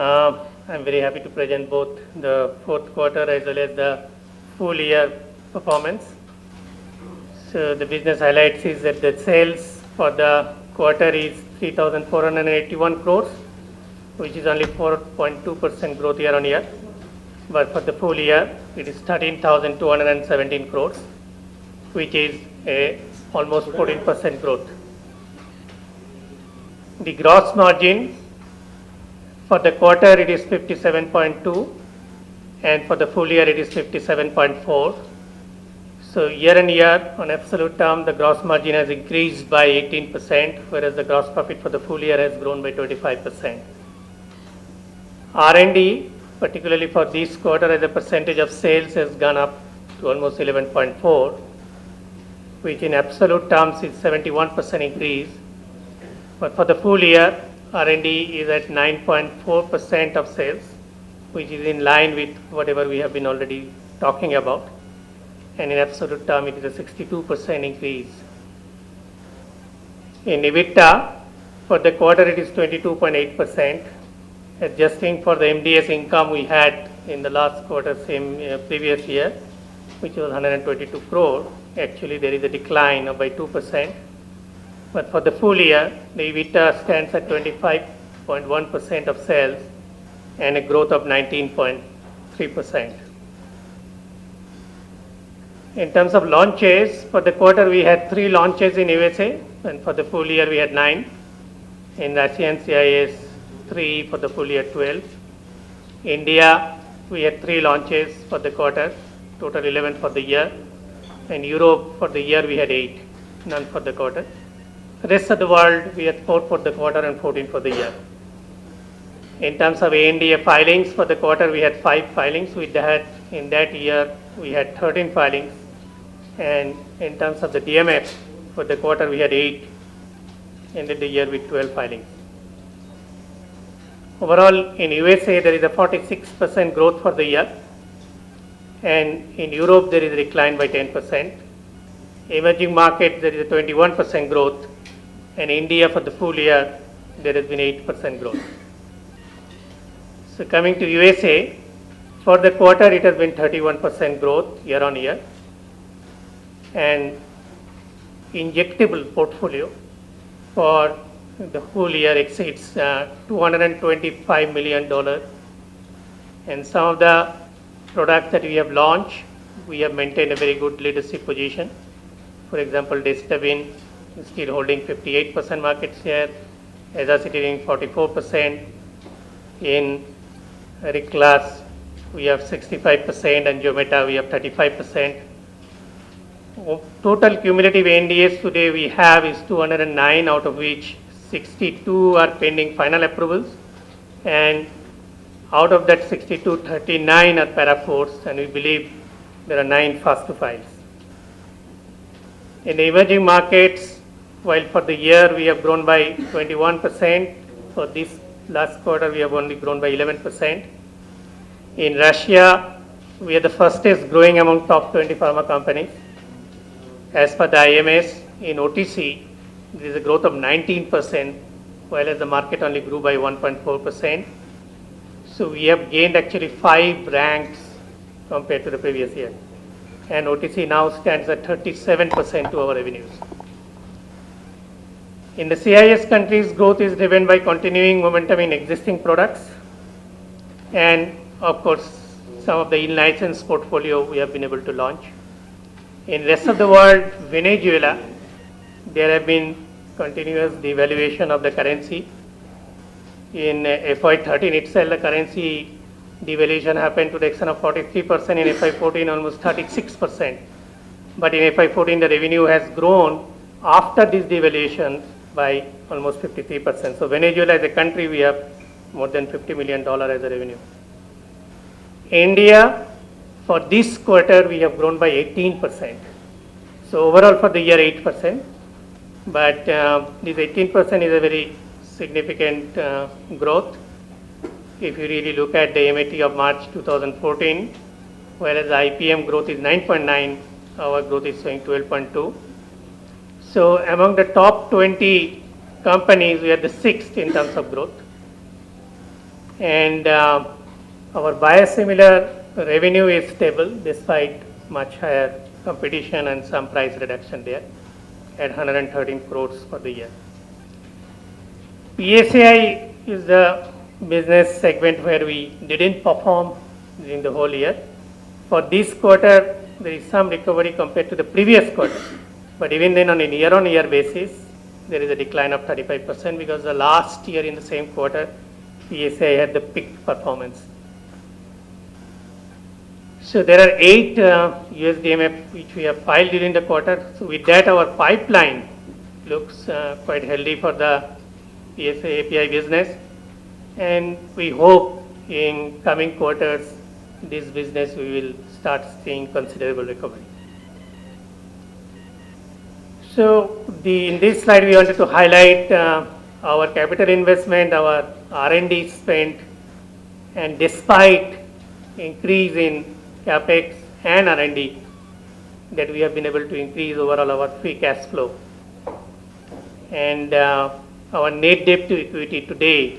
I'm very happy to present both the fourth quarter as well as the full year performance. So the business highlights is that the sales for the quarter is 3,481 crores, which is only 4.2% growth year on year. But for the full year, it is 13,217 crores, which is almost 14% growth. The gross margin for the quarter it is 57.2, and for the full year it is 57.4. So year on year, on absolute term, the gross margin has increased by 18%, whereas the gross profit for the full year has grown by 25%. R&D, particularly for this quarter, as a percentage of sales, has gone up to almost 11.4, which in absolute terms is 71% increase. But for the full year, R&D is at 9.4% of sales, which is in line with whatever we have been already talking about. And in absolute term, it is a 62% increase. In EBITDA, for the quarter, it is 22.8%. Adjusting for the MDS income we had in the last quarter, previous year, which was 122 crore, actually there is a decline of by 2%. But for the full year, the EBITDA stands at 25.1% of sales and a growth of 19.3%. In terms of launches, for the quarter we had 3 launches in USA, and for the full year we had 9. In ASEAN CIS, 3, for the full year 12. India, we had 3 launches for the quarter, total 11 for the year. And Europe, for the year we had 8, none for the quarter. Rest of the world, we had 4 for the quarter and 14 for the year. In terms of ANDA filings, for the quarter we had 5 filings. In that year, we had 13 filings. And in terms of the DMF, for the quarter we had 8, ended the year with 12 filings. Overall, in USA, there is a 46% growth for the year. And in Europe, there is a decline by 10%. Emerging markets, there is a 21% growth. And India, for the full year, there has been 8% growth. So coming to USA, for the quarter, it has been 31% growth year on year. And injectable portfolio for the whole year exceeds $225 million. And some of the products that we have launched, we have maintained a very good leadership position. For example, Destabin is still holding 58% market share, Azacitidine 44%, in Reclast we have 65%, and Jometa we have 35%. Total cumulative ANDAs today we have is 209, out of which 62 are pending final approvals, and out of that 62, 39 are para IV, and we believe there are 9 fast to files. In the emerging markets, while for the year we have grown by 21%, for this last quarter we have only grown by 11%. In Russia, we are the fastest growing among top 20 pharma companies. As per the IMS, in OTC, there is a growth of 19%, while as the market only grew by 1.4%. So we have gained actually 5 ranks compared to the previous year. And OTC now stands at 37% to our revenues. In the CIS countries, growth is driven by continuing momentum in existing products. And of course, some of the in-license portfolio we have been able to launch. In rest of the world, Venezuela, there have been continuous devaluation of the currency. In FY13 itself, the currency devaluation happened to the extent of 43%, in FY14 almost 36%. But in FY14, the revenue has grown after this devaluation by almost 53%. So Venezuela as a country, we have more than $50 million as a revenue. India, for this quarter, we have grown by 18%. So overall for the year, 8%. But this 18% is a very significant growth. If you really look at the MAT of March 2014, whereas the IPM growth is 9.9, our growth is showing 12.2. So among the top 20 companies, we are the 6th in terms of growth. And our biosimilar revenue is stable despite much higher competition and some price reduction there at 113 crores for the year. PSAI is the business segment where we didn't perform during the whole year. For this quarter, there is some recovery compared to the previous quarter. But even then, on a year-on-year basis, there is a decline of 35% because the last year in the same quarter, PSAI had the peak performance. So there are 8 USDMF which we have filed during the quarter. So with that, our pipeline looks quite healthy for the PSA API business, and we hope in coming quarters this business we will start seeing considerable recovery. So in this slide we wanted to highlight our capital investment, our R&D spend, and despite increase in capex and R&D, that we have been able to increase overall our free cash flow. And our net debt to equity today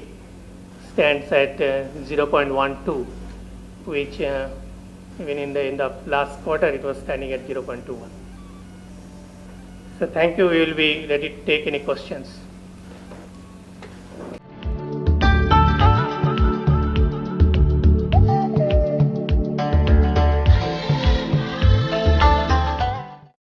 stands at 0.12, which even in the end of last quarter it was standing at 0.21. So thank you. We will be ready to take any questions.